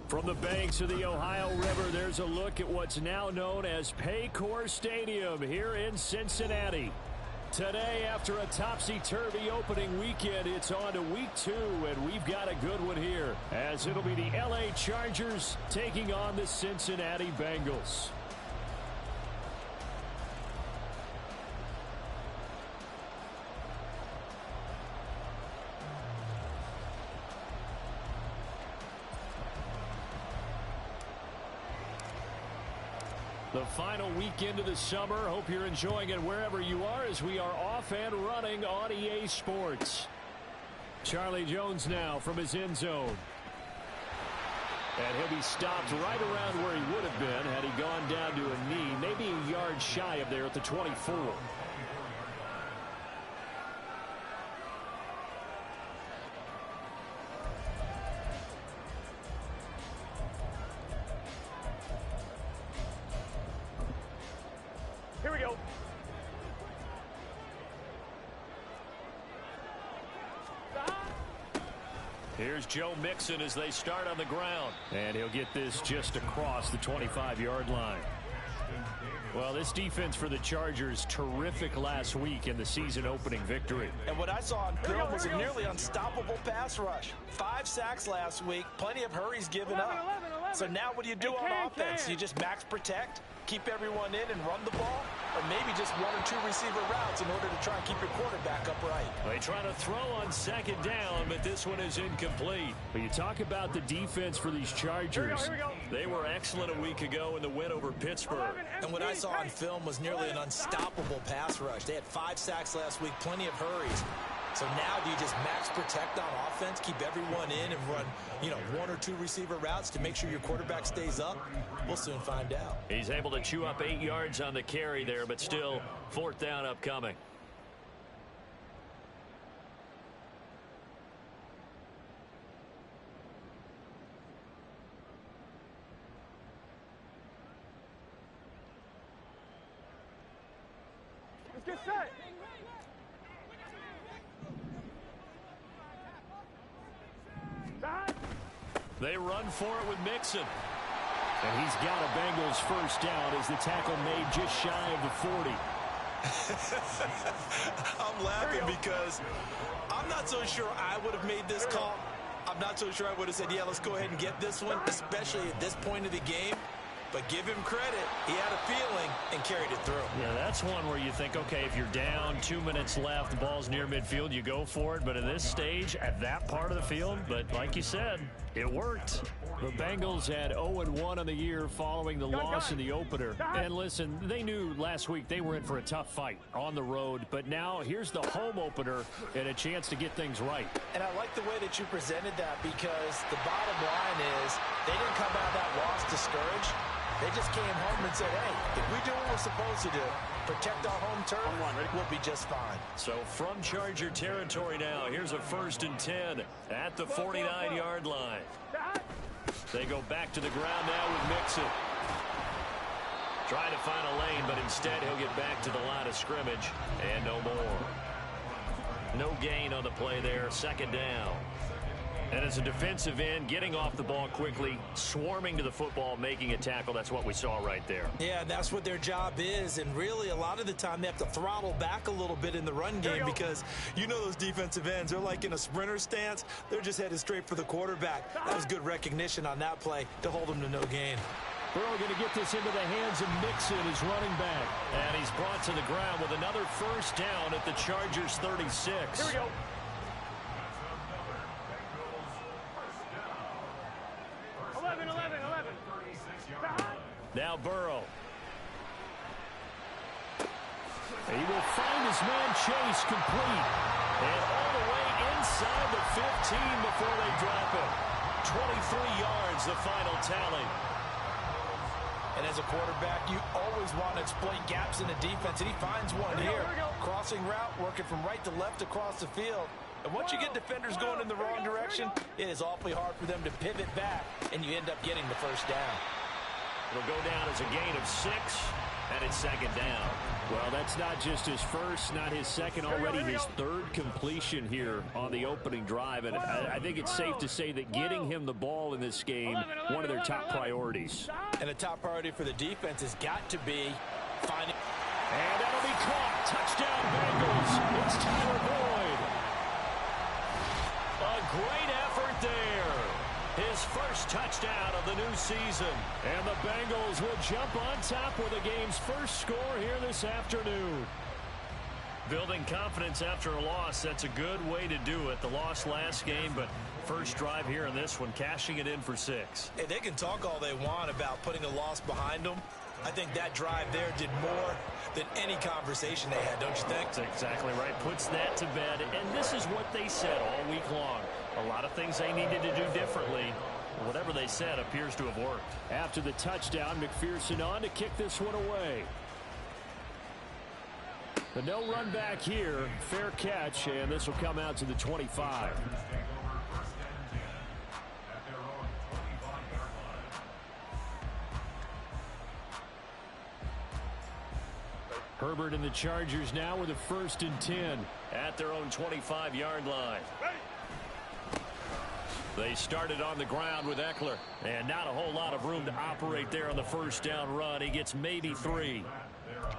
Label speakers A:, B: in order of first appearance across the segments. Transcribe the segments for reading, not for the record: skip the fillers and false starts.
A: From the banks of the Ohio River, there's a look at what's now known as Paycor Stadium here in Cincinnati. Today, after a topsy-turvy opening weekend, it's on to week 2, and we've got a good one here, as it'll be the LA Chargers taking on the Cincinnati Bengals. The final weekend of the summer. Hope you're enjoying it wherever you are as we are off and running on EA Sports. Charlie Jones now from his end zone. And he'll be stopped right around where he would have been had he gone down to a knee, maybe a yard shy of there at the 24.
B: Here we go.
A: Here's Joe Mixon as they start on the ground. And he'll get this just across the 25-yard line. Well, this defense for the Chargers, terrific last week in the season-opening victory.
C: And what I saw on film was a nearly unstoppable pass rush. 5 sacks last week, plenty of hurries given up. So now what do you do on offense? You just max protect, keep everyone in and run the ball, or maybe just 1 or 2 receiver routes in order to try and keep your quarterback upright.
A: They try to throw on second down, but this one is incomplete. But you talk about the defense for these Chargers. They were excellent a week ago in the win over Pittsburgh.
C: And what I saw on film was nearly an unstoppable pass rush. They had 5 sacks last week, plenty of hurries. So now do you just max protect on offense, keep everyone in and run, 1 or 2 receiver routes to make sure your quarterback stays up? We'll soon find out.
A: He's able to chew up 8 yards on the carry there, but still 4th down upcoming.
B: Let's get set.
A: They run for it with Mixon. And he's got a Bengals first down as the tackle made just shy of the 40.
C: I'm laughing because I'm not so sure I would have made this call. I'm not so sure I would have said, yeah, let's go ahead and get this one, especially at this point of the game. But give him credit. He had a feeling and carried it through.
A: Yeah, that's one where you think, okay, if you're down, 2 minutes left, the ball's near midfield, you go for it. But at this stage, at that part of the field, but like you said, it worked. The Bengals had 0-1 on the year following the loss in the opener. And listen, they knew last week they were in for a tough fight on the road. But now here's the home opener and a chance to get things right.
C: And I like the way that you presented that because the bottom line is they didn't come out of that loss discouraged. They just came home and said, hey, if we do what we're supposed to do, protect our home turf, we'll be just fine.
A: So from Charger territory now, here's a 1st and 10 at the 49-yard line. They go back to the ground now with Mixon. Trying to find a lane, but instead he'll get back to the line of scrimmage and no more. No gain on the play there, 2nd down. And as a defensive end, getting off the ball quickly, swarming to the football, making a tackle, that's what we saw right there.
C: Yeah, that's what their job is. And really, a lot of the time, they have to throttle back a little bit in the run game because you know those defensive ends, they're like in a sprinter stance. They're just headed straight for the quarterback. That was good recognition on that play to hold them to no gain.
A: Burrow going to get this into the hands of Mixon, his running back. And he's brought to the ground with another first down at the Chargers' 36.
B: Here we go.
A: Now Burrow. He will find his man Chase complete. And all the way inside the 15 before they drop him. 23 yards, the final tally.
C: And as a quarterback, you always want to exploit gaps in the defense, and he finds one here. Crossing route, working from right to left across the field. And once you get defenders going in the wrong direction, it is awfully hard for them to pivot back, and you end up getting the first down.
A: It'll go down as a gain of 6, and it's second down. Well, that's not just his first, not his second, already his third completion here on the opening drive. And I think it's safe to say that getting him the ball in this game, one of their top priorities.
C: And the top priority for the defense has got to be finding.
A: And that'll be caught. Touchdown, Bengals. It's Tyler Boyd. A great effort there. His first touchdown of the new season. And the Bengals will jump on top with the game's first score here this afternoon. Building confidence after a loss, that's a good way to do it. The loss last game, but first drive here in this one, cashing it in for 6.
C: Hey, they can talk all they want about putting a loss behind them. I think that drive there did more than any conversation they had, don't you think?
A: That's exactly right. Puts that to bed. And this is what they said all week long. A lot of things they needed to do differently. Whatever they said appears to have worked. After the touchdown, McPherson on to kick this one away. The no run back here. Fair catch, and this will come out to the 25. Herbert and the Chargers now with a 1st and 10 at their own 25-yard line. They started on the ground with Eckler, and not a whole lot of room to operate there on the first down run. He gets maybe 3.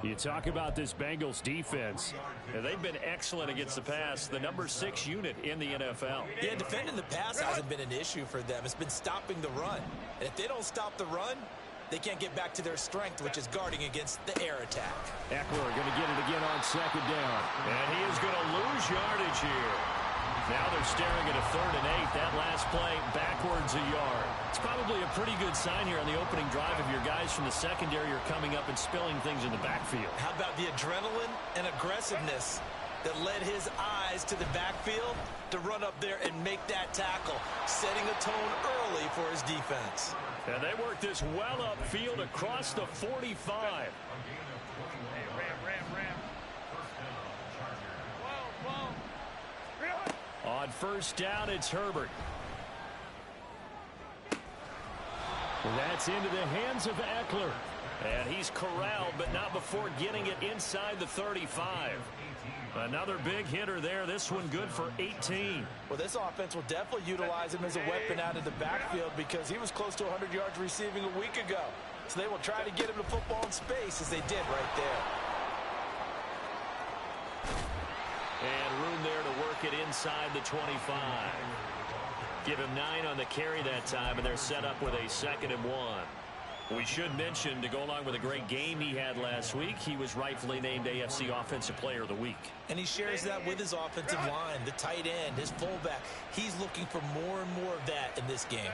A: You talk about this Bengals defense. They've been excellent against the pass, the number 6 unit in the NFL.
C: Yeah, defending the pass hasn't been an issue for them. It's been stopping the run. And if they don't stop the run, they can't get back to their strength, which is guarding against the air attack.
A: Eckler going to get it again on 2nd down. And he is going to lose yardage here. Now they're staring at a 3rd and 8. That last play backwards a yard. It's probably a pretty good sign here on the opening drive if your guys from the secondary are coming up and spilling things in the backfield.
C: How about the adrenaline and aggressiveness that led his eyes to the backfield to run up there and make that tackle, setting a tone early for his defense.
A: And they work this well upfield across the 45. On 1st down, it's Herbert. That's into the hands of Eckler. And he's corralled, but not before getting it inside the 35. Another big hitter there. This one good for 18.
C: Well, this offense will definitely utilize him as a weapon out of the backfield because he was close to 100 yards receiving a week ago. So they will try to get him the football in space as they did right there.
A: And room there to work it inside the 25. Give him 9 on the carry that time, and they're set up with a 2nd and 1. We should mention, to go along with a great game he had last week, he was rightfully named AFC Offensive Player of the Week.
C: And he shares that with his offensive line, the tight end, his fullback. He's looking for more and more of that in this game.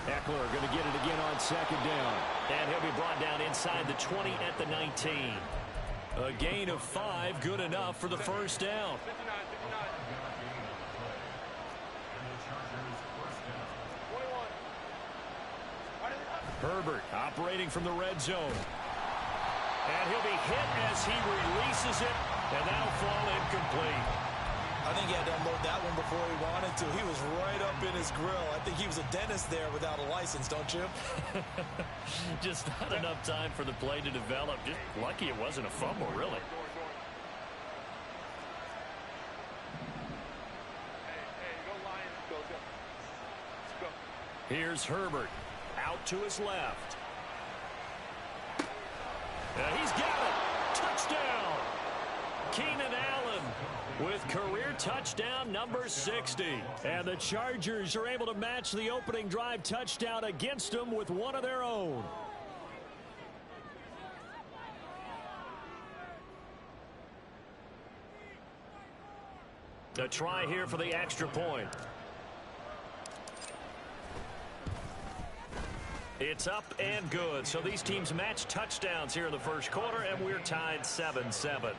A: Eckler going to get it again on 2nd down. And he'll be brought down inside the 20 at the 19. A gain of 5, good enough for the first down. Herbert operating from the red zone. And he'll be hit as he releases it, and that'll fall incomplete.
C: I think he had to unload that one before he wanted to. He was right up in his grill. I think he was a dentist there without a license, don't you?
A: Just not enough time for the play to develop. Just lucky it wasn't a fumble, really.
B: Hey, go Lions, go.
A: Here's Herbert out to his left. He's got it. Touchdown. Keenan Allen with career touchdown number 60. And the Chargers are able to match the opening drive touchdown against them with one of their own. A try here for the extra point. It's up and good. So these teams match touchdowns here in the first quarter, and we're tied 7-7.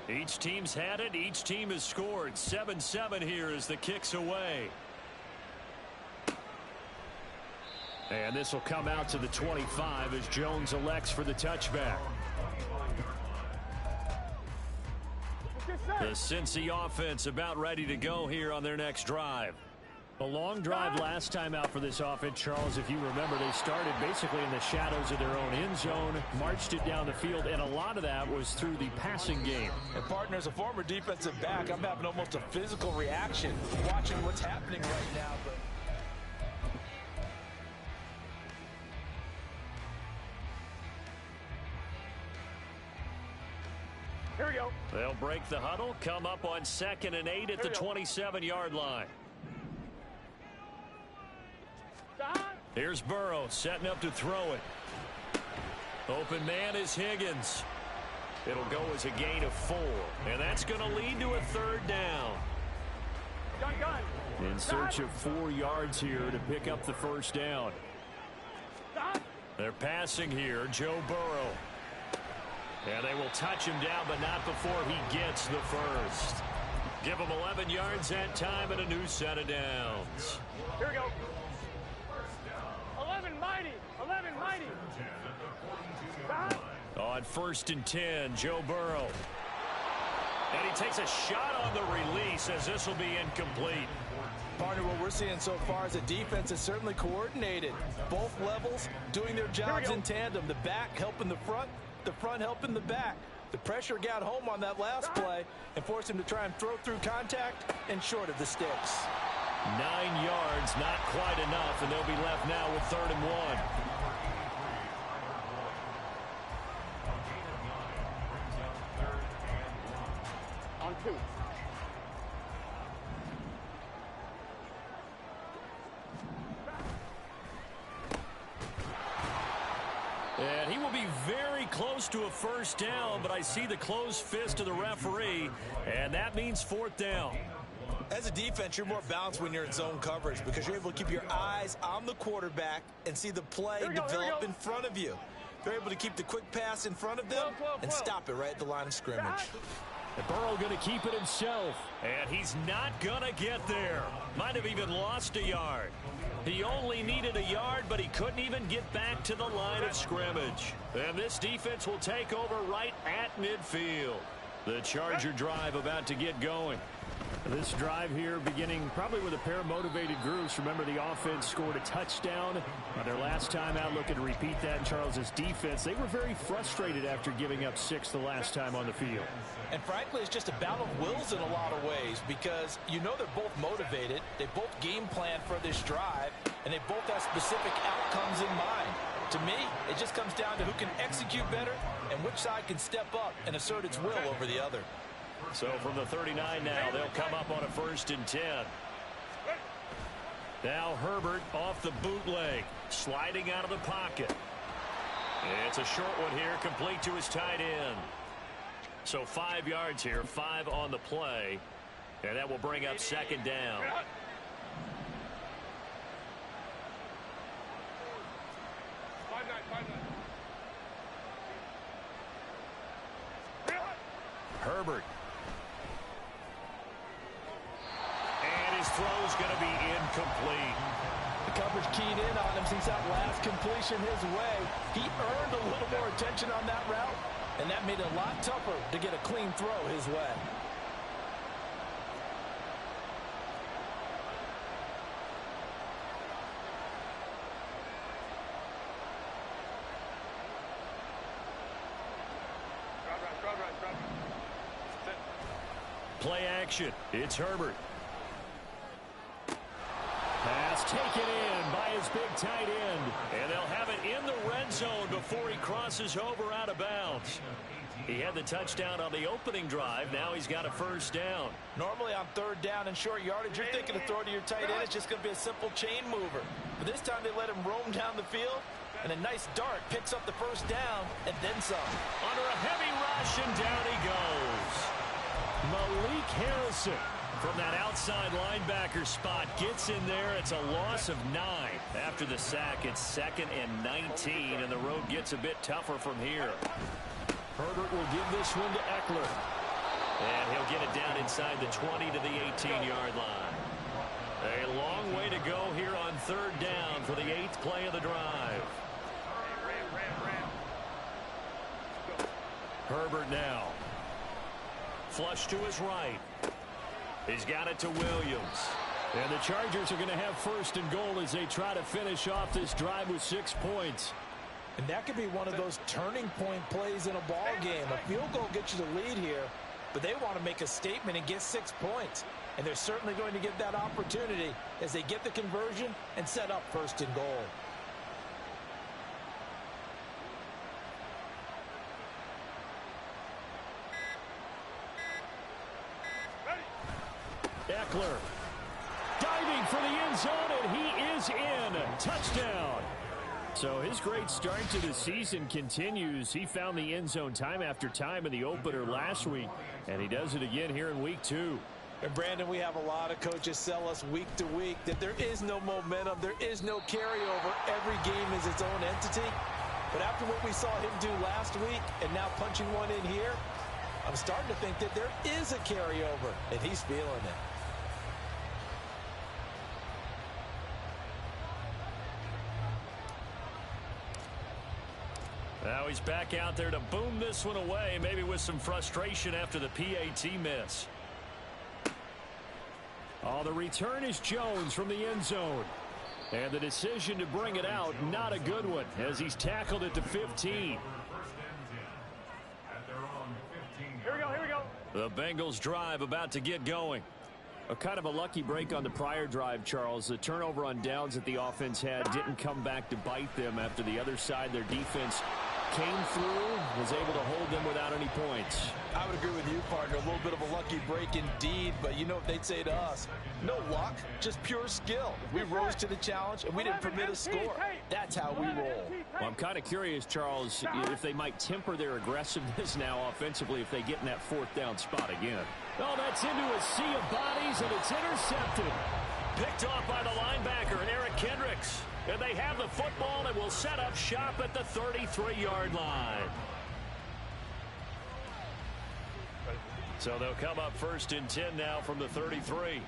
A: Each team's had it. Each team has scored. 7-7 here as the kick's away. And this will come out to the 25 as Jones elects for the touchback. The Cincy offense about ready to go here on their next drive. A long drive last time out for this offense, Charles. If you remember, they started basically in the shadows of their own end zone, marched it down the field, and a lot of that was through the passing game.
C: And partner, as a former defensive back, I'm having almost a physical reaction watching what's happening right now. But
B: here we go.
A: They'll break the huddle, come up on 2nd and 8 at the 27-yard line. Here's Burrow setting up to throw it. Open man is Higgins. It'll go as a gain of 4. And that's going to lead to a 3rd down. In search of 4 yards here to pick up the first down. They're passing here, Joe Burrow. And they will touch him down, but not before he gets the first. Give him 11 yards that time and a new set of downs.
B: Here we go. 11 mighty. 11 mighty.
A: On 1st and 10, Joe Burrow. And he takes a shot on the release as this will be incomplete.
C: partner, what we're seeing so far is the defense is certainly coordinated. Both levels doing their jobs in tandem. The back helping the front helping the back. The pressure got home on that last play and forced him to try and throw through contact and short of the sticks.
A: 9 yards, not quite enough, and they'll be left now with 3rd and 1.
B: On 2.
A: And he will be very close to a first down, but I see the closed fist of the referee, and that means 4th down.
C: As a defense, you're more balanced when you're in zone coverage because you're able to keep your eyes on the quarterback and see the play develop in front of you. They're able to keep the quick pass in front of them and stop it right at the line of scrimmage.
A: And Burrow going to keep it himself. And he's not going to get there. Might have even lost a yard. He only needed a yard, but he couldn't even get back to the line of scrimmage. And this defense will take over right at midfield. The Charger drive about to get going. This drive here beginning probably with a pair of motivated groups. Remember, the offense scored a touchdown on their last time out. Looking to repeat that in Charles's defense. They were very frustrated after giving up 6 the last time on the field.
C: And frankly, it's just a battle of wills in a lot of ways because you know they're both motivated. They both game plan for this drive, and they both have specific outcomes in mind. To me, it just comes down to who can execute better and which side can step up and assert its will over the other.
A: So from the 39 now, they'll come up on a 1st and 10. Now Herbert off the bootleg, sliding out of the pocket. It's a short one here, complete to his tight end. So 5 yards here, 5 on the play, and that will bring up 2nd down. Herbert. And his throw's going to be incomplete.
C: The coverage keyed in on him since that last completion his way. He earned a little more attention on that route, and that made it a lot tougher to get a clean throw his way.
A: Play action. It's Herbert. Pass taken in by his big tight end. And they'll have it in the red zone before he crosses over out of bounds. He had the touchdown on the opening drive. Now he's got a first down.
C: Normally on third down and short yardage, you're thinking to throw to your tight end. It's just going to be a simple chain mover. But this time they let him roam down the field. And a nice dart picks up the first down and then some.
A: Under a heavy rush, and down he goes. Malik Harrison from that outside linebacker spot gets in there. It's a loss of 9. After the sack, it's 2nd and 19, and the road gets a bit tougher from here. Herbert will give this one to Eckler. And he'll get it down inside the 20 to the 18-yard line. A long way to go here on third down for the 8th play of the drive. Herbert now. Flush to his right. He's got it to Williams. And the Chargers are going to have 1st and goal as they try to finish off this drive with 6 points.
C: And that could be one of those turning point plays in a ball game. A field goal gets you the lead here, but they want to make a statement and get 6 points. And they're certainly going to get that opportunity as they get the conversion and set up 1st and goal.
A: Eckler diving for the end zone, and he is in. Touchdown. So his great start to the season continues. He found the end zone time after time in the opener last week, and he does it again here in week 2.
C: And Brandon, we have a lot of coaches sell us week to week that there is no momentum, there is no carryover. Every game is its own entity. But after what we saw him do last week and now punching one in here, I'm starting to think that there is a carryover, and he's feeling it.
A: Now he's back out there to boom this one away, maybe with some frustration after the PAT miss. Oh, the return is Jones from the end zone. And the decision to bring it out, not a good one, as he's tackled at the 15.
B: Here we go, here we go.
A: The Bengals drive about to get going. A kind of a lucky break on the prior drive, Charles. The turnover on downs that the offense had didn't come back to bite them after the other side. Their defense came through, was able to hold them without any points.
C: I would agree with you, partner. A little bit of a lucky break indeed, but you know what they'd say to us? No luck, just pure skill. We rose to the challenge, and we didn't permit a score. That's how we roll.
A: Well, I'm kind of curious, Charles, if they might temper their aggressiveness now offensively if they get in that 4th down spot again. Oh, that's into a sea of bodies, and it's intercepted. Picked off by the linebacker, and Eric Kendricks. And they have the football and will set up shop at the 33-yard line. So they'll come up 1st and 10 now from the 33.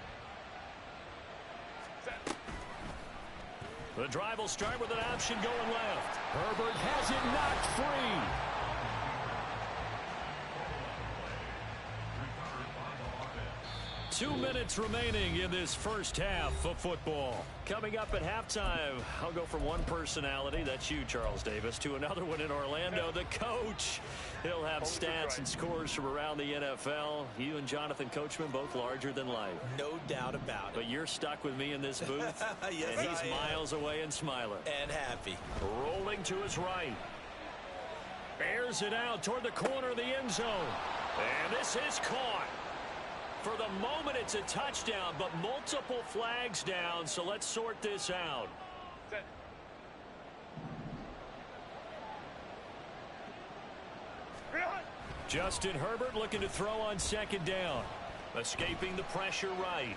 A: The drive will start with an option going left. Herbert has it knocked free. 2 minutes remaining in this first half of football. Coming up at halftime, I'll go from one personality, that's you, Charles Davis, to another one in Orlando, the coach. He'll have stats and scores from around the NFL. You and Jonathan Coachman, both larger than life.
C: No doubt about it.
A: But you're stuck with me in this booth.
C: Yes,
A: and he's miles away and smiling.
C: And happy.
A: Rolling to his right. Airs it out toward the corner of the end zone. And this is caught. For the moment, it's a touchdown, but multiple flags down, so let's sort this out. Justin Herbert looking to throw on 2nd down. Escaping the pressure right.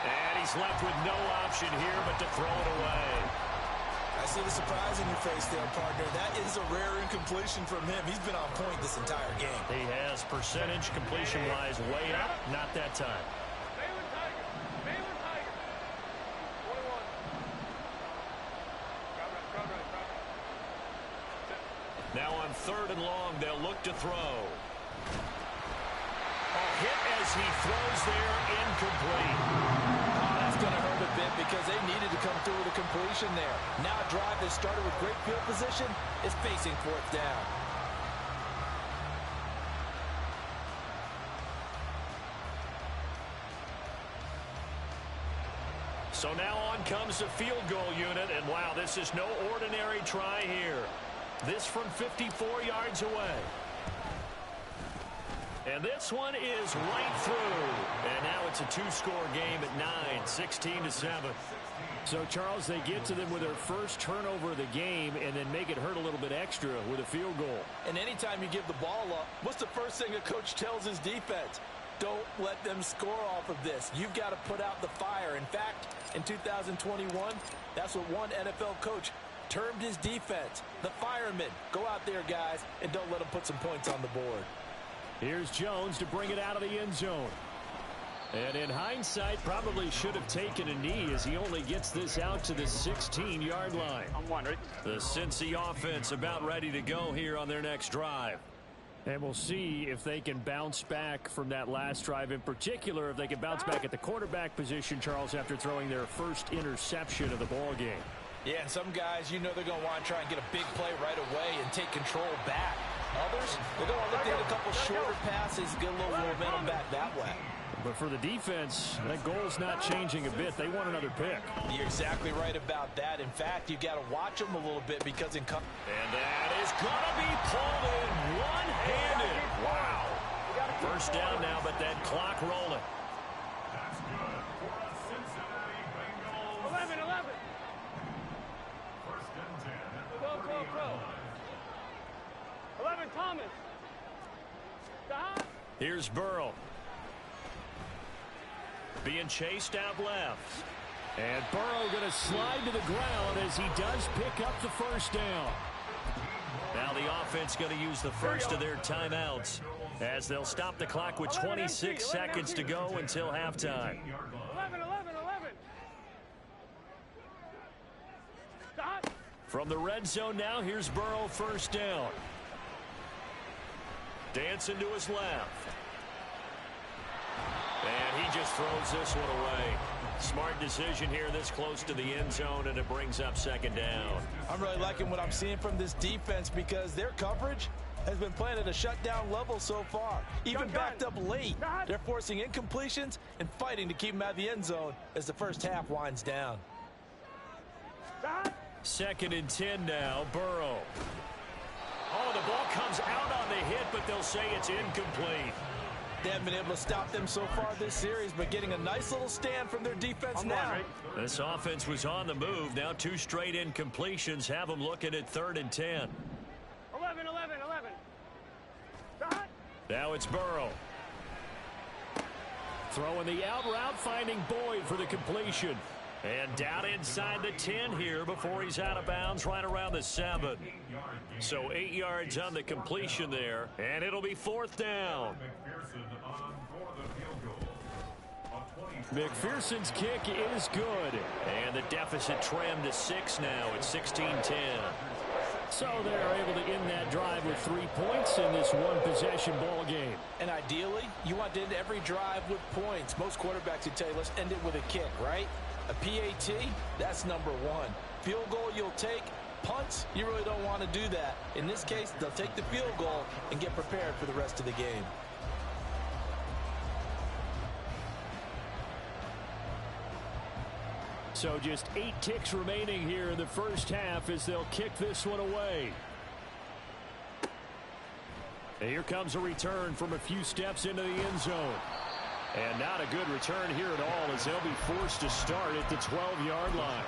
A: And he's left with no option here but to throw it away.
C: I see the surprise in your face there, partner. That is a rare incompletion from him. He's been on point this entire game.
A: He has percentage completion-wise way up. Not that time.
B: Baylor Tiger. 21.
A: Now on 3rd and long, they'll look to throw. A hit as he throws there, incomplete.
C: Oh, that's going to hurt a bit because they needed to come through with a completion there. Now a drive that started with great field position is facing 4th down.
A: So now on comes the field goal unit, and wow, this is no ordinary try here. This from 54 yards away. And this one is right through. And now it's a two-score game at 9, 16-7. So, Charles, they get to them with their first turnover of the game and then make it hurt a little bit extra with a field goal.
C: And anytime you give the ball up, what's the first thing a coach tells his defense? Don't let them score off of this. You've got to put out the fire. In fact, in 2021, that's what one NFL coach termed his defense, the firemen. Go out there, guys, and don't let them put some points on the board.
A: Here's Jones to bring it out of the end zone. And in hindsight, probably should have taken a knee as he only gets this out to the 16-yard line.
B: I'm wondering.
A: The Cincy offense about ready to go here on their next drive. And we'll see if they can bounce back from that last drive. In particular, if they can bounce back at the quarterback position, Charles, after throwing their first interception of the ball game.
C: Yeah, and some guys, you know they're going to want to try and get a big play right away and take control back. Others, they're going to look to hit a couple shorter passes, get a little momentum back that way.
A: But for the defense, that goal's not changing a bit. They want another pick.
C: You're exactly right about that. In fact, you've got to watch them a little bit because in...
A: And that is going to be pulled in one-handed. Wow. First down now, but that clock rolling.
B: 11. Go. 11, Thomas. Stop.
A: Here's Burrow. Being chased out left. And Burrow going to slide to the ground as he does pick up the first down. Now the offense going to use the first of their timeouts as they'll stop the clock with 26 seconds to go until halftime.
B: 11. Stop.
A: From the red zone now, here's Burrow first down. Dancing to his left. And he just throws this one away. Smart decision here this close to the end zone, and it brings up second down.
C: I'm really liking what I'm seeing from this defense because their coverage has been playing at a shutdown level so far. Even backed up late, they're forcing incompletions and fighting to keep them out of the end zone as the first half winds down.
A: Second and 10 now, Burrow. Oh, the ball comes out on the hit, but they'll say it's incomplete.
C: They haven't been able to stop them so far this series, but getting a nice little stand from their defense now.
A: This offense was on the move. Now two straight incompletions have them looking at 3rd and 10.
B: 11. Stop.
A: Now it's Burrow. Throwing the out route, finding Boyd for the completion. And down inside the 10 here before he's out of bounds right around the 7. So 8 yards on the completion there, and it'll be 4th down. McPherson's kick is good. And the deficit trimmed to 6 now at 16-10. So they're able to end that drive with 3 points in this one-possession ball game.
C: And ideally, you want to end every drive with points. Most quarterbacks would tell you, let's end it with a kick, right? A PAT, that's number 1. Field goal you'll take. Punts, you really don't want to do that. In this case, they'll take the field goal and get prepared for the rest of the game.
A: So just 8 ticks remaining here in the first half as they'll kick this one away. And here comes a return from a few steps into the end zone. And not a good return here at all as they'll be forced to start at the 12-yard line.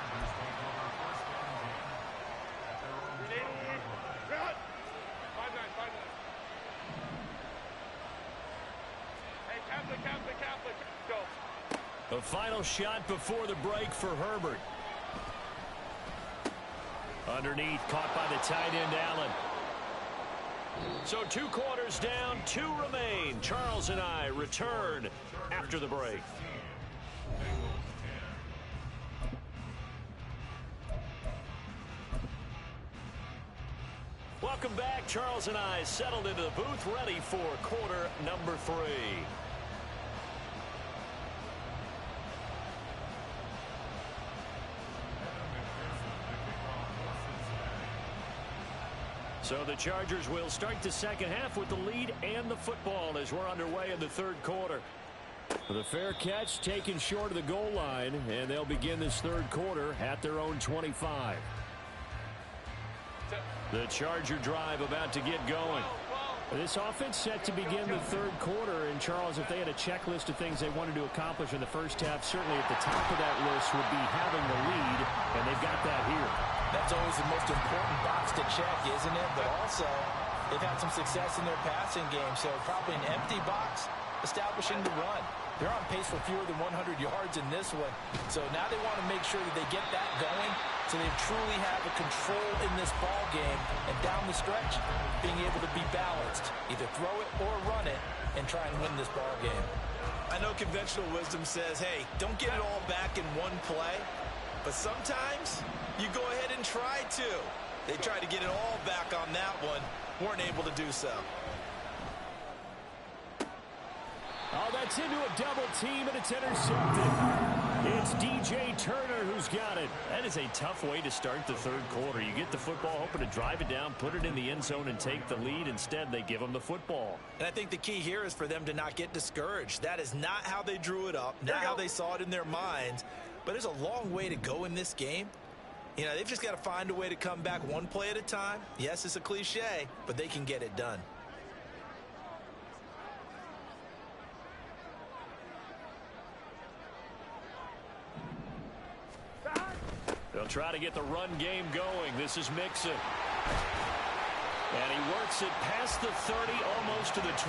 A: The final shot before the break for Herbert. Underneath, caught by the tight end, Allen. So 2 quarters down, 2 remain. Charles and I return after the break. Welcome back. Charles and I settled into the booth, ready for quarter number 3. So the Chargers will start the second half with the lead and the football as we're underway in the 3rd quarter. The fair catch taken short of the goal line, and they'll begin this third quarter at their own 25. The Charger drive about to get going. This offense set to begin the third quarter, and Charles, if they had a checklist of things they wanted to accomplish in the first half, certainly at the top of that list would be having the lead, and they've got that here.
C: That's always the most important box to check, isn't it? But also, they've had some success in their passing game, so probably an empty box establishing the run. They're on pace for fewer than 100 yards in this one, so now they want to make sure that they get that going so they truly have a control in this ball game, and down the stretch, being able to be balanced, either throw it or run it, and try and win this ball game. I know conventional wisdom says, hey, don't get it all back in one play, but sometimes you go ahead and try to. They tried to get it all back on that one, weren't able to do so.
A: Oh, that's into a double team, and it's intercepted. It's DJ Turner who's got it. That is a tough way to start the third quarter. You get the football, hoping to drive it down, put it in the end zone, and take the lead. Instead, they give them the football.
C: And I think the key here is for them to not get discouraged. That is not how they drew it up, not how they saw it in their minds. But there's a long way to go in this game. You know, they've just got to find a way to come back one play at a time. Yes, it's a cliche, but they can get it done.
A: They'll try to get the run game going. This is Mixon. And he works it past the 30, almost to the 25.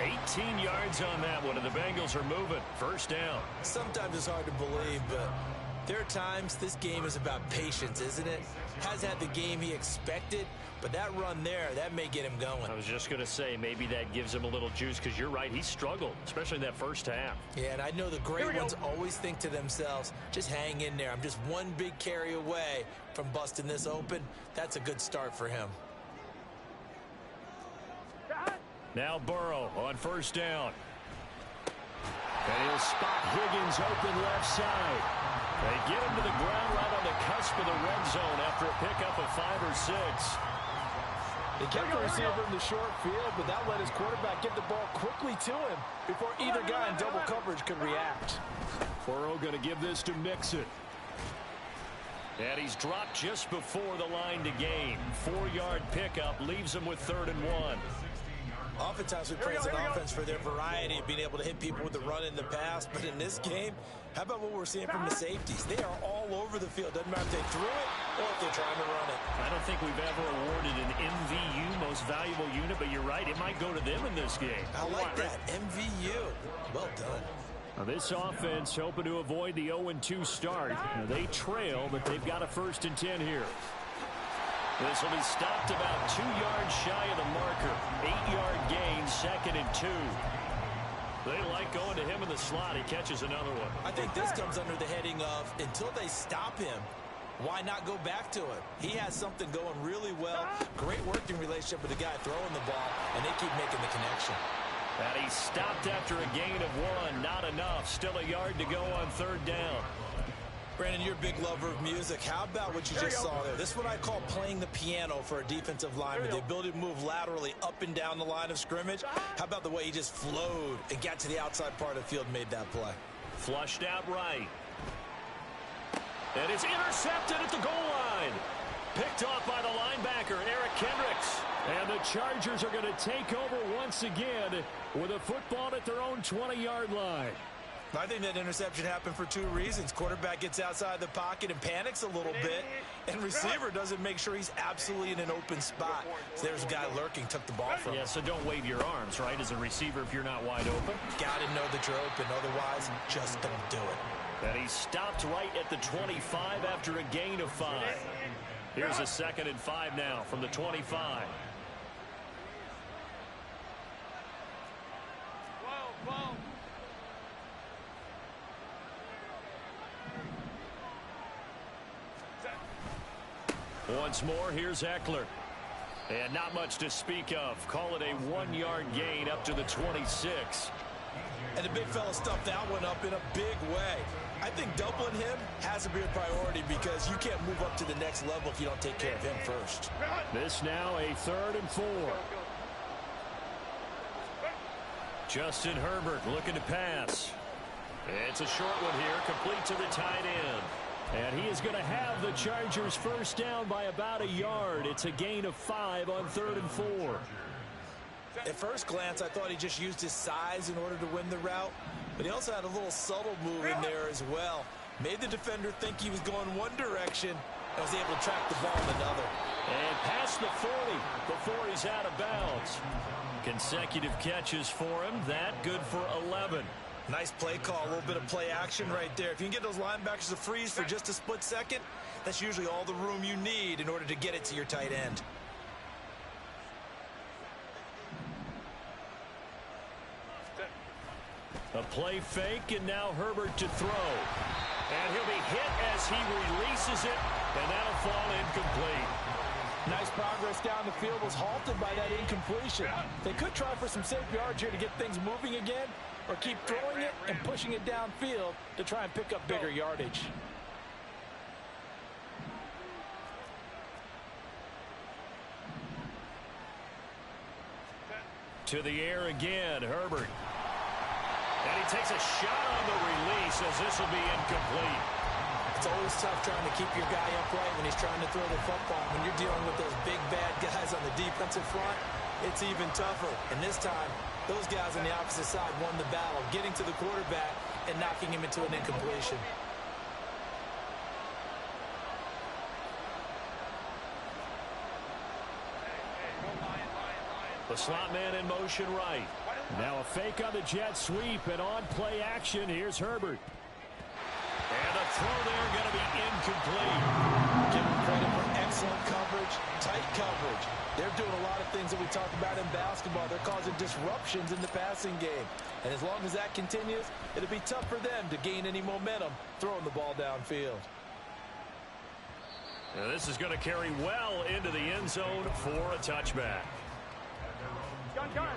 A: 18 yards on that one, and the Bengals are moving. First down.
C: Sometimes it's hard to believe, but there are times this game is about patience, isn't it? Has had the game he expected, but that run there, that may get him going.
A: I was just going to say, maybe that gives him a little juice, because you're right, he struggled, especially in that first half.
C: Yeah, and I know the great ones always think to themselves, just hang in there. I'm just one big carry away from busting this open. That's a good start for him.
A: Now Burrow on first down. And he'll spot Higgins open left side. They get him to the ground right on the cusp of the red zone after a pickup of 5 or 6.
C: They kept the receiver in the short field, but that let his quarterback get the ball quickly to him before either guy in double coverage could react.
A: Burrow going to give this to Mixon. And he's dropped just before the line to gain. 4-yard pickup leaves him with 3rd and 1.
C: Oftentimes we praise an offense for their variety of being able to hit people with the run in the pass, but in this game, how about what we're seeing from the safeties? They are all over the field. Doesn't matter if they threw it or if they're trying to run it.
A: I don't think we've ever awarded an MVU, most valuable unit, but you're right, it might go to them in this game.
C: I like that, MVU. Well done.
A: Now this offense hoping to avoid the 0-2 start. Now they trail, but they've got a 1st and 10 here. This will be stopped about 2 yards shy of the marker. 8-yard gain, 2nd and 2. They like going to him in the slot. He catches another one.
C: I think this comes under the heading of, until they stop him, why not go back to him? He has something going really well. Great working relationship with the guy throwing the ball, and they keep making the connection.
A: And he stopped after a gain of 1. Not enough. Still a yard to go on 3rd down.
C: Brandon, you're a big lover of music. How about what you just saw there? This is what I call playing the piano for a defensive lineman. The ability to move laterally up and down the line of scrimmage. How about the way he just flowed and got to the outside part of the field and made that play?
A: Flushed out right. And it's intercepted at the goal line. Picked off by the linebacker, Eric Kendricks. And the Chargers are going to take over once again with a football at their own 20-yard line.
C: I think that interception happened for 2 reasons. Quarterback gets outside the pocket and panics a little bit, and receiver doesn't make sure he's absolutely in an open spot. So there's a guy lurking, took the ball from him.
A: Yeah, so don't wave your arms, right, as a receiver if you're not wide open.
C: Got to know that you're open, otherwise just don't do it.
A: And he stopped right at the 25 after a gain of 5. Here's a 2nd and 5 now from the 25. Once more, here's Eckler. And not much to speak of. Call it a 1-yard gain up to the 26.
C: And the big fella stuffed that one up in a big way. I think doubling him has to be a priority because you can't move up to the next level if you don't take care of him first.
A: This now a 3rd and 4. Justin Herbert looking to pass. It's a short one here, complete to the tight end. And he is going to have the Chargers first down by about a yard. It's a gain of 5 on 3rd and 4.
C: At first glance, I thought he just used his size in order to win the route, but he also had a little subtle move in there as well. Made the defender think he was going one direction and was able to track the ball in another.
A: And past the 40 before he's out of bounds. Consecutive catches for him. That good for 11.
C: Nice play call, a little bit of play action right there. If you can get those linebackers to freeze for just a split second, that's usually all the room you need in order to get it to your tight end.
A: A play fake, and now Herbert to throw. And he'll be hit as he releases it, and that'll fall incomplete.
C: Nice progress down the field, was halted by that incompletion. They could try for some safe yards here to get things moving again, or keep throwing it and pushing it downfield to try and pick up bigger yardage.
A: To the air again, Herbert. And he takes a shot on the release as this will be incomplete.
C: It's always tough trying to keep your guy upright when he's trying to throw the football. When you're dealing with those big, bad guys on the defensive front, it's even tougher. And this time, those guys on the opposite side won the battle, getting to the quarterback and knocking him into an incompletion.
A: The slot man in motion right. Now a fake on the jet sweep, and on play action, here's Herbert. And the throw there going to be incomplete.
C: Give them credit for excellent coverage, tight coverage. They're doing a lot of things that we talk about in basketball. They're causing disruptions in the passing game. And as long as that continues, it'll be tough for them to gain any momentum throwing the ball downfield.
A: Now this is going to carry well into the end zone for a touchback.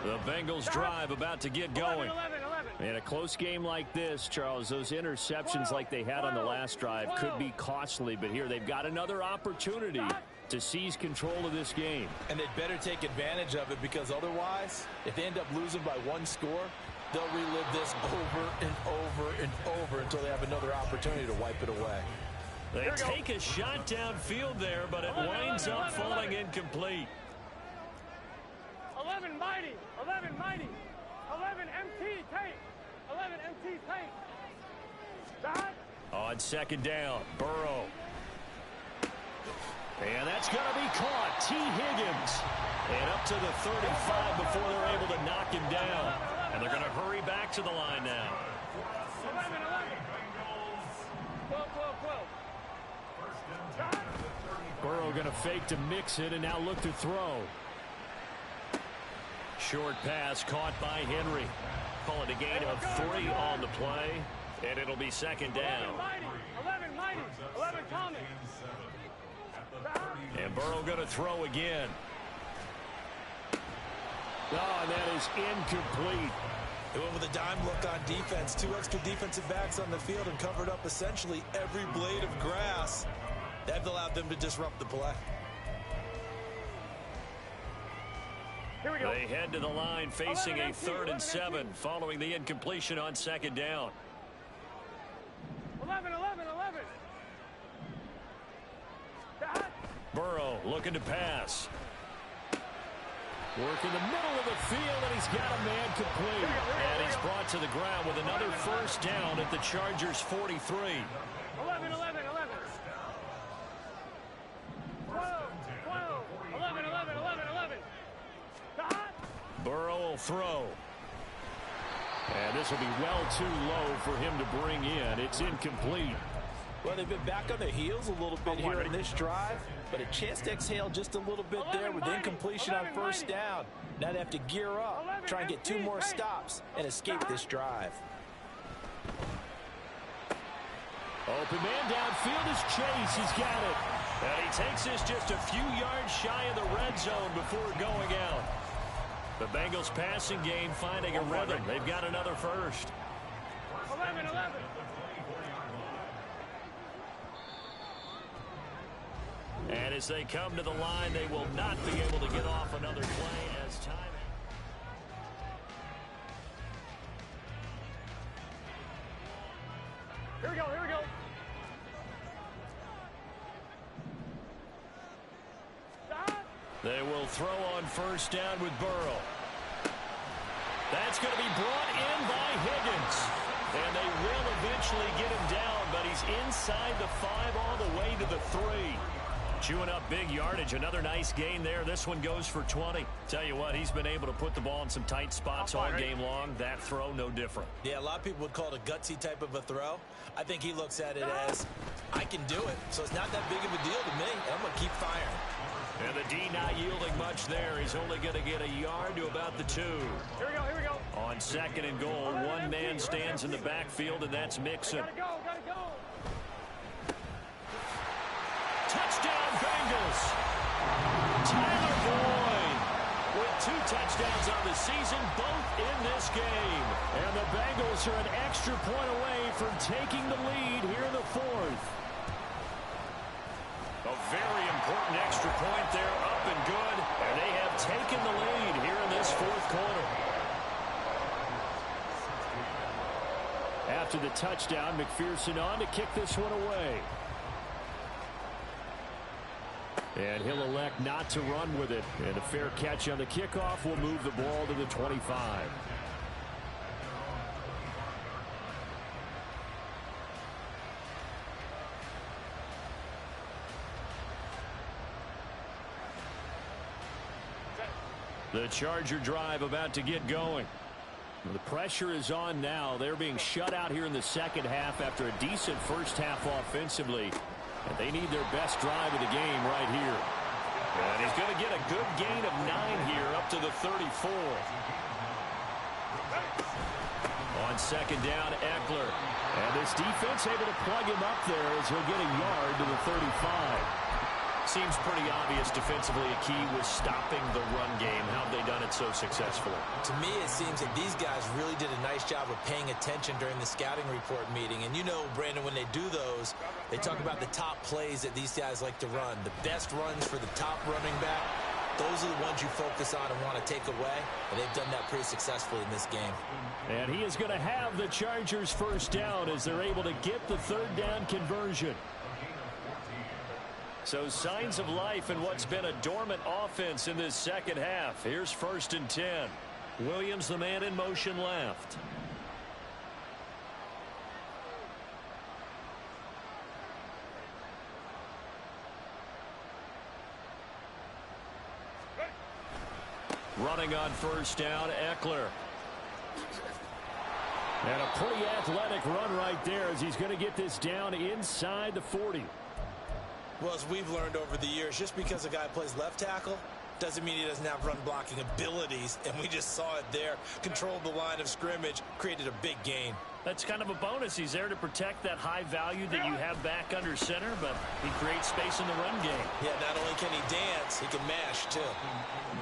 A: The Bengals drive about to get going. In a close game like this, Charles, those interceptions like they had on the last drive could be costly, but here they've got another opportunity to seize control of this game.
C: And they'd better take advantage of it, because otherwise, if they end up losing by one score, they'll relive this over and over and over until they have another opportunity to wipe it away.
A: They take a shot downfield there, but it winds up falling incomplete.
B: 11 mighty, 11 mighty, 11 MT tape, 11 MT tape. Dot.
A: On second down, Burrow. And that's going to be caught. T. Higgins. And up to the 35 before they're able to knock him down. And they're going to hurry back to the line now.
B: 11, 12, 12, 12.
A: Burrow going to fake to mix it and now look to throw. Short pass caught by Henry. Call it a gain of 3 on the play, and it'll be second down.
B: 11 mighty, 11 Thomas.
A: And Burrow going to throw again. Oh, and that is incomplete.
C: They went with a dime look on defense. 2 extra defensive backs on the field and covered up essentially every blade of grass. That allowed them to disrupt the play.
A: They head to the line facing a 3rd and 7 following the incompletion on second down.
B: 11, 11, 11.
A: Burrow looking to pass. Work in the middle of the field, and he's got a man complete. And he's brought to the ground with another first down at the Chargers' 43.
B: 11, 11, 11. 12, 12, 11, 11, 11, 11.
A: Burrow will throw. And this will be well too low for him to bring in. It's incomplete.
C: Well, they've been back on their heels a little bit here in this drive, but a chance to exhale just a little bit there with incompletion on first down. Now they have to gear up, try and get 2 more stops, and escape this drive.
A: Open man downfield is Chase. He's got it. And he takes this just a few yards shy of the red zone before going out. The Bengals passing game finding a rhythm. They've got another first.
B: 11, 11.
A: And as they come to the line, they will not be able to get off another play as time. He'll throw on first down with Burrow. That's going to be brought in by Higgins. And they will eventually get him down, but he's inside the 5 all the way to the 3. Chewing up big yardage. Another nice gain there. This one goes for 20. Tell you what, he's been able to put the ball in some tight spots all game long. That throw, no different.
C: Yeah, a lot of people would call it a gutsy type of a throw. I think he looks at it as, I can do it, so it's not that big of a deal to me. I'm going to keep firing.
A: And the D not yielding much there. He's only going to get a yard to about the 2.
B: Here we go.
A: On 2nd and goal, one man stands in the backfield, and that's Mixon.
B: Gotta go.
A: Touchdown, Bengals. Tyler Boyd with 2 touchdowns on the season, both in this game. And the Bengals are an extra point away from taking the lead here in the 4th. A very important extra point there, up and good. And they have taken the lead here in this 4th quarter. After the touchdown, McPherson on to kick this one away. And he'll elect not to run with it. And a fair catch on the kickoff will move the ball to the 25. The Charger drive about to get going. The pressure is on now. They're being shut out here in the second half after a decent first half offensively. And they need their best drive of the game right here. And he's going to get a good gain of 9 here up to the 34. On 2nd down, Eckler. And this defense able to plug him up there as he'll get a yard to the 35. Seems pretty obvious defensively a key was stopping the run game. How have they done it so successfully?
C: To me, it seems that these guys really did a nice job of paying attention during the scouting report meeting. And you know, Brandon, when they do those, they talk about the top plays that these guys like to run. The best runs for the top running back, those are the ones you focus on and want to take away. And they've done that pretty successfully in this game.
A: And he is going to have the Chargers first down as they're able to get the 3rd down conversion. So signs of life in what's been a dormant offense in this second half. Here's 1st and 10. Williams, the man in motion left. Running on first down, Eckler. And a pretty athletic run right there as he's going to get this down inside the 40.
C: Well, as we've learned over the years, just because a guy plays left tackle doesn't mean he doesn't have run blocking abilities, and we just saw it there. Controlled the line of scrimmage, created a big gain.
A: That's kind of a bonus. He's there to protect that high value that you have back under center, but he creates space in the run game.
C: Yeah, not only can he dance, he can mash, too.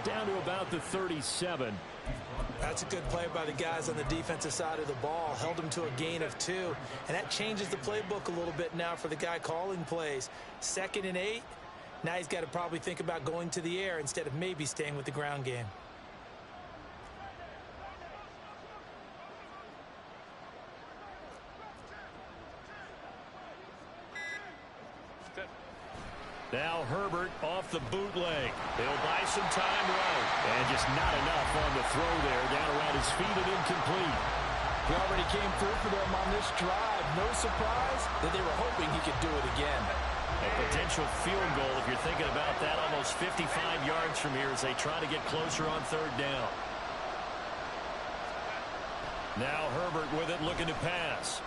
A: Down to about the 37.
C: That's a good play by the guys on the defensive side of the ball. Held him to a gain of 2. And that changes the playbook a little bit now for the guy calling plays. 2nd and 8. Now he's got to probably think about going to the air instead of maybe staying with the ground game.
A: Now Herbert off the bootleg. He'll buy some time right. And just not enough on the throw there. Down around his feet and incomplete.
C: He already came through for them on this drive. No surprise that they were hoping he could do it again.
A: A potential field goal, if you're thinking about that, almost 55 yards from here as they try to get closer on 3rd down. Now Herbert with it, looking to pass.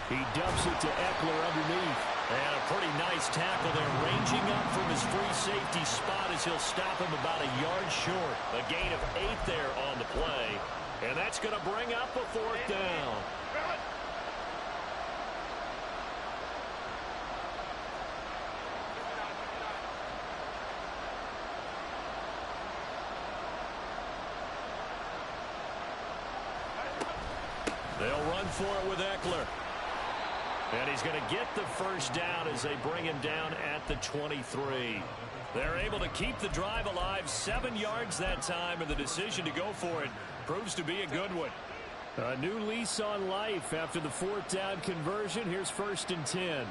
A: He dumps it to Eckler underneath. And a pretty nice tackle there, ranging up from his free safety spot as he'll stop him about a yard short. A gain of 8 there on the play. And that's going to bring up a 4th down. They'll run for it with Eckler. And he's going to get the first down as they bring him down at the 23. They're able to keep the drive alive, 7 yards that time, and the decision to go for it proves to be a good one. A new lease on life after the 4th down conversion. Here's 1st and 10.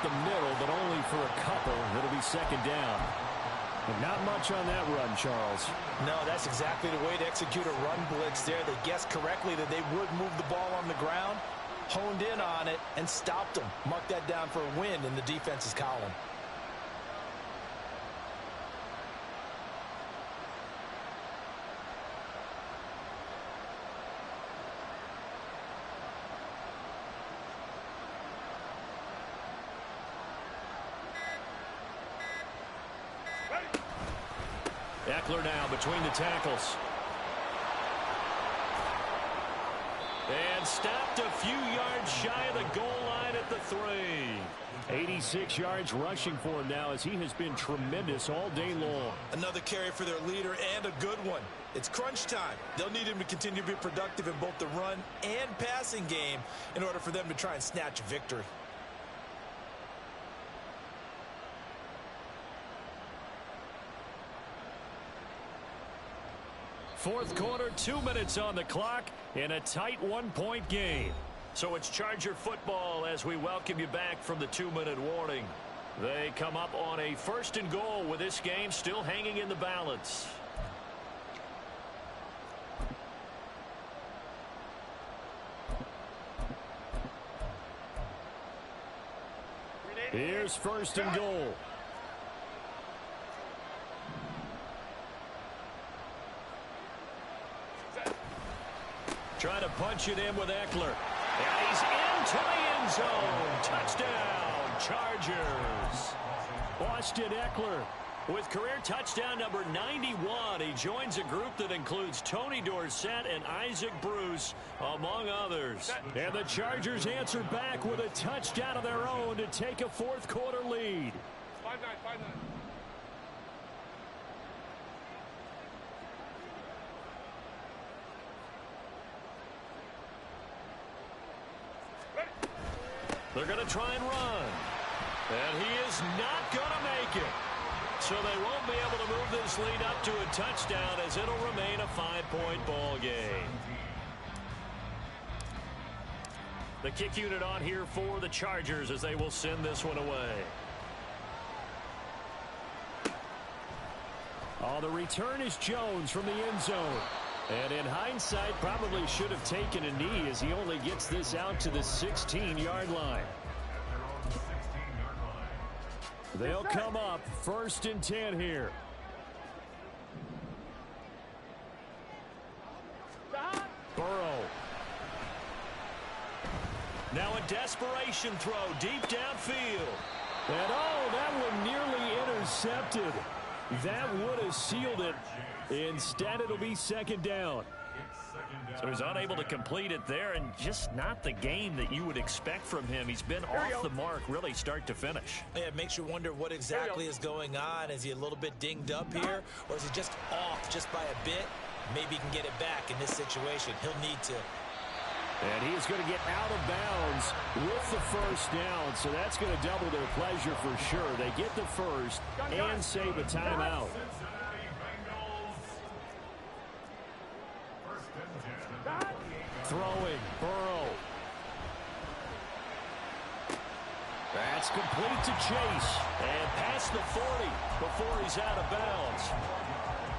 A: the middle, but only for a couple. It'll be second down. And not much on that run, Charles.
C: No, that's exactly the way to execute a run blitz there. They guessed correctly that they would move the ball on the ground, honed in on it, and stopped them. Mark that down for a win in the defense's column.
A: Eckler now between the tackles. And stopped a few yards shy of the goal line at the 3. 86 yards rushing for him now as he has been tremendous all day long.
C: Another carry for their leader and a good one. It's crunch time. They'll need him to continue to be productive in both the run and passing game in order for them to try and snatch a victory.
A: Fourth quarter, 2 minutes on the clock in a tight 1-point game. So it's Charger football as we welcome you back from the 2-minute warning. They come up on a 1st and goal with this game still hanging in the balance. Here's 1st and goal. Trying to punch it in with Eckler. And he's into the end zone. Touchdown, Chargers. Austin Eckler with career touchdown number 91. He joins a group that includes Tony Dorsett and Isaac Bruce, among others. And the Chargers answer back with a touchdown of their own to take a fourth quarter lead.
B: 5-9, 5-9.
A: They're going to try and run. And he is not going to make it. So they won't be able to move this lead up to a touchdown as it'll remain a 5-point ball game. The kick unit on here for the Chargers as they will send this one away. Oh, the return is Jones from the end zone. And in hindsight, probably should have taken a knee as he only gets this out to the 16-yard line. They'll come up 1st and 10 here. Burrow. Now a desperation throw deep downfield. And oh, that one nearly intercepted. That would have sealed it. Instead, it'll be second down. So he's unable to complete it there, and just not the game that you would expect from him. He's been off the mark really start to finish.
C: Yeah, it makes you wonder what exactly is going on. Is he a little bit dinged up here, or is he just off just by a bit? Maybe he can get it back in this situation. He'll need to.
A: And he is going to get out of bounds with the first down, so that's going to double their pleasure for sure. They get the first and save a timeout. Throwing, Burrow. That's complete to Chase. And past the 40 before he's out of bounds.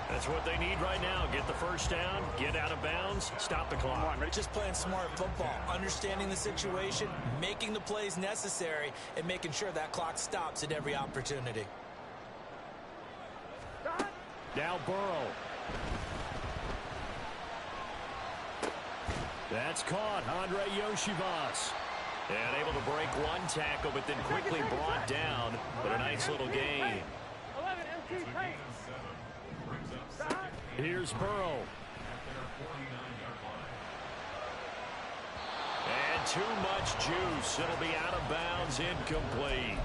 A: That's what they need right now. Get the first down, get out of bounds, stop the clock.
C: Just playing smart football, understanding the situation, making the plays necessary, and making sure that clock stops at every opportunity.
A: Now Burrow. That's caught, Andre Yoshivas. And able to break one tackle, but then quickly brought down. But a nice little game.
B: 11 MT tank.
A: Here's Burrow. And too much juice. It'll be out of bounds, incomplete.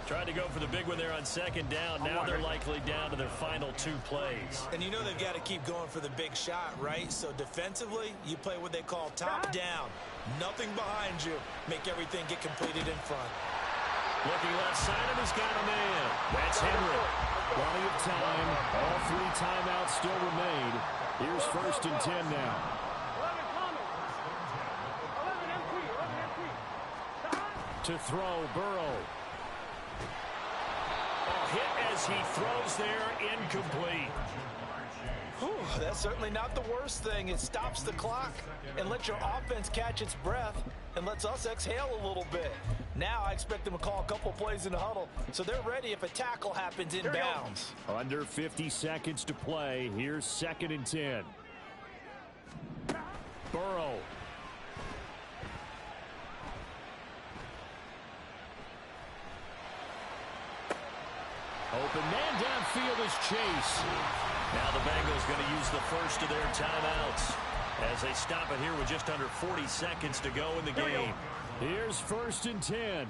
A: Tried to go for the big one there on second down. Now they're likely down to their final 2 plays.
C: And you know they've got to keep going for the big shot, right? So defensively, you play what they call top down. Nothing behind you. Make everything get completed in front.
A: Looking left side, and he's got a man. That's Henry. Plenty of time. All 3 timeouts still remain. Here's 1st and 10 now.
B: 11 Thomas. 11 MT. 11 MT.
A: To throw, Burrow. as he throws there, incomplete.
C: Whew, that's certainly not the worst thing. It stops the clock and lets your offense catch its breath and lets us exhale a little bit. Now I expect them to call a couple plays in the huddle so they're ready if a tackle happens inbounds.
A: Under 50 seconds to play. Here's 2nd and 10. Burrow. Open man downfield is Chase. Now the Bengals going to use the first of their timeouts as they stop it here with just under 40 seconds to go in the game. Here's 1st and 10.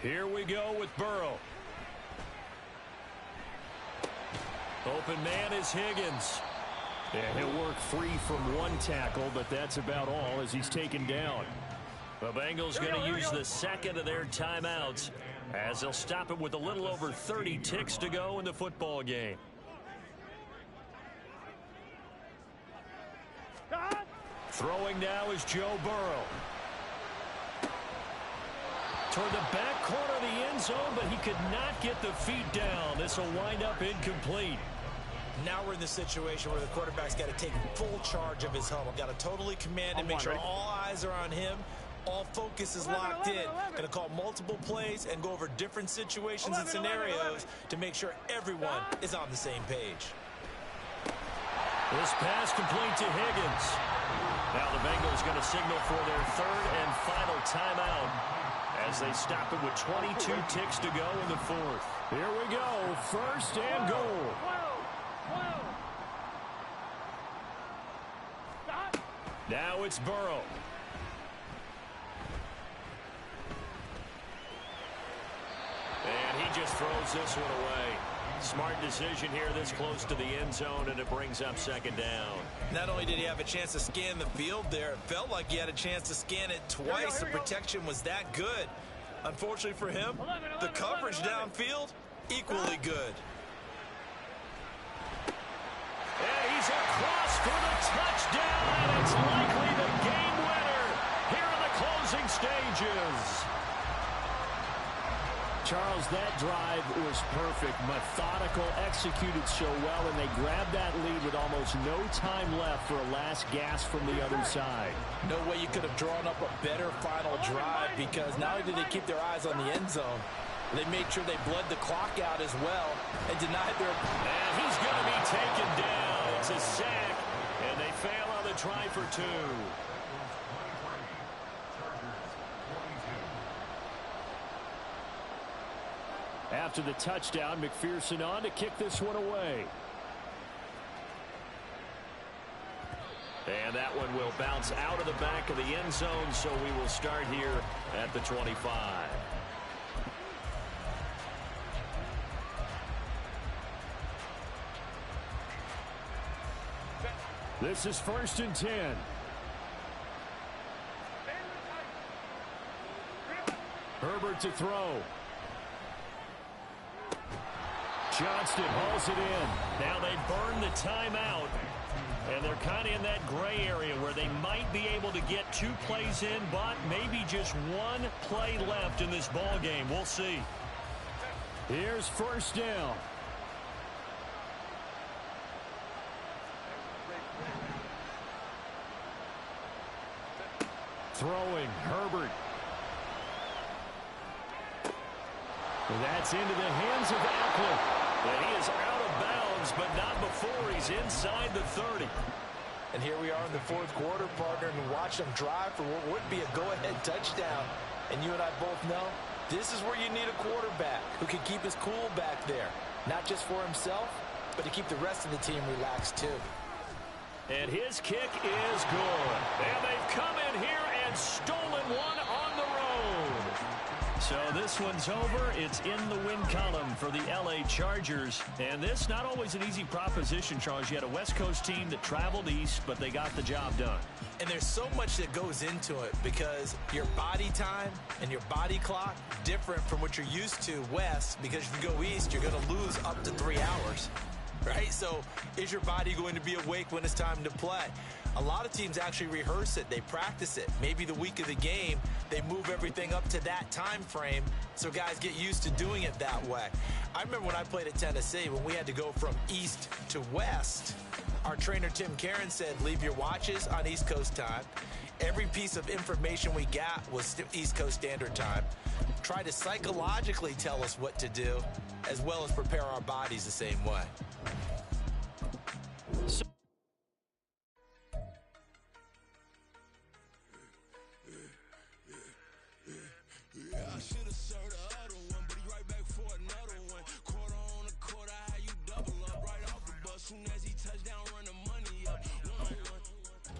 A: Here we go with Burrow. Open man is Higgins. Yeah, he'll work free from one tackle, but that's about all as he's taken down. The Bengals going to use the 2nd of their timeouts as they'll stop it with a little over 30 ticks to go in the football game. Throwing now is Joe Burrow. Toward the back corner of the end zone, but he could not get the feet down. This will wind up incomplete.
C: Now we're in the situation where the quarterback's got to take full charge of his huddle. Got to totally command and make sure all eyes are on him. All focus is locked in. Going to call multiple plays and go over different situations and scenarios to make sure everyone is on the same page.
A: This pass complete to Higgins. Now the Bengals going to signal for their 3rd and final timeout as they stop it with 22 ticks to go in the 4th. Here we go. 1st and goal. Now it's Burrow. And he just throws this one away. Smart decision here this close to the end zone, and it brings up 2nd down.
C: Not only did he have a chance to scan the field there, it felt like he had a chance to scan it twice. The protection was that good. Unfortunately for him, the coverage downfield, equally good.
A: And he's across for the touchdown, and it's likely the game winner here in the closing stages. Charles, that drive was perfect. Methodical, executed so well, and they grabbed that lead with almost no time left for a last gasp from the other side.
C: No way you could have drawn up a better final drive, because not only did they keep their eyes on the end zone, they made sure they bled the clock out as well and denied their...
A: And he's going to be taken down. It's a sack, and they fail on the try for 2. After the touchdown, McPherson on to kick this one away. And that one will bounce out of the back of the end zone, so we will start here at the 25. This is 1st and 10. Herbert to throw. Johnston hauls it in. Now they burn the timeout, and they're kind of in that gray area where they might be able to get 2 plays in, but maybe just 1 play left in this ball game. We'll see. Here's 1st down. Throwing, Herbert. And that's into the hands of Eckler. And he is out of bounds, but not before he's inside the 30.
C: And here we are in the 4th quarter, partner, and watch them drive for what would be a go-ahead touchdown. And you and I both know this is where you need a quarterback who can keep his cool back there. Not just for himself, but to keep the rest of the team relaxed too.
A: And his kick is good. And they've come in here and stolen one on the road. So this one's over. It's in the win column for the LA Chargers. And this, not always an easy proposition, Charles. You had a West Coast team that traveled east, but they got the job done.
C: And there's so much that goes into it because your body time and your body clock different from what you're used to west, because if you go east, you're going to lose up to 3 hours. Right? So is your body going to be awake when it's time to play? A lot of teams actually rehearse it. They practice it. Maybe the week of the game, they move everything up to that time frame so guys get used to doing it that way. I remember when I played at Tennessee, when we had to go from east to west, our trainer Tim Caron said, leave your watches on East Coast time. Every piece of information we got was East Coast Standard Time. Try to psychologically tell us what to do, as well as prepare our bodies the same way.
D: I should have served the other one, but he right back for another one. Quarter on a quarter, how you double up right off the bus. Soon as he touch down, run the money up. One.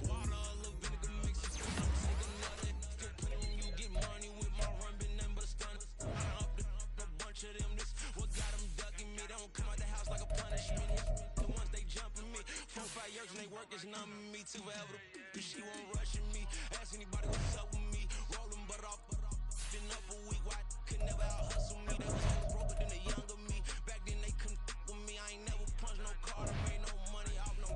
D: Water, a little vinegar, mix it. I'm taking another. Still playing, you get money with my run, been nothing but a stun. I up a bunch of them. This what got them ducking me. They don't come out the house like a punishment. The ones they jumping me. 4-5 years and they work is numbing me. Too forever. She won't rushing me. Ask anybody what's up with me. Rolling but off. Been up a week, why could never out hustle me? They was older, broker than the younger me. Back then they couldn't with me. I ain't never punched no card, I made no money off no.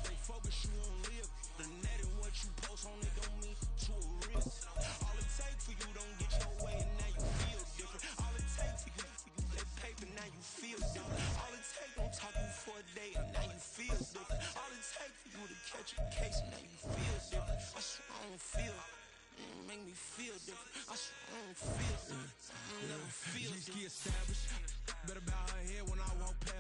D: Stay focused, you won't live. The net and what you post on it don't mean to a risk. All it takes for you don't get your way and now you feel different. All it takes for you that paper, now you feel different. All it takes don't talk you for a day and now you feel different. All it takes for you to catch a case and now you feel different. I swear I don't feel make me feel different. I swear I don't feel different. I never feel different. Established. Better bow her head when I walk past.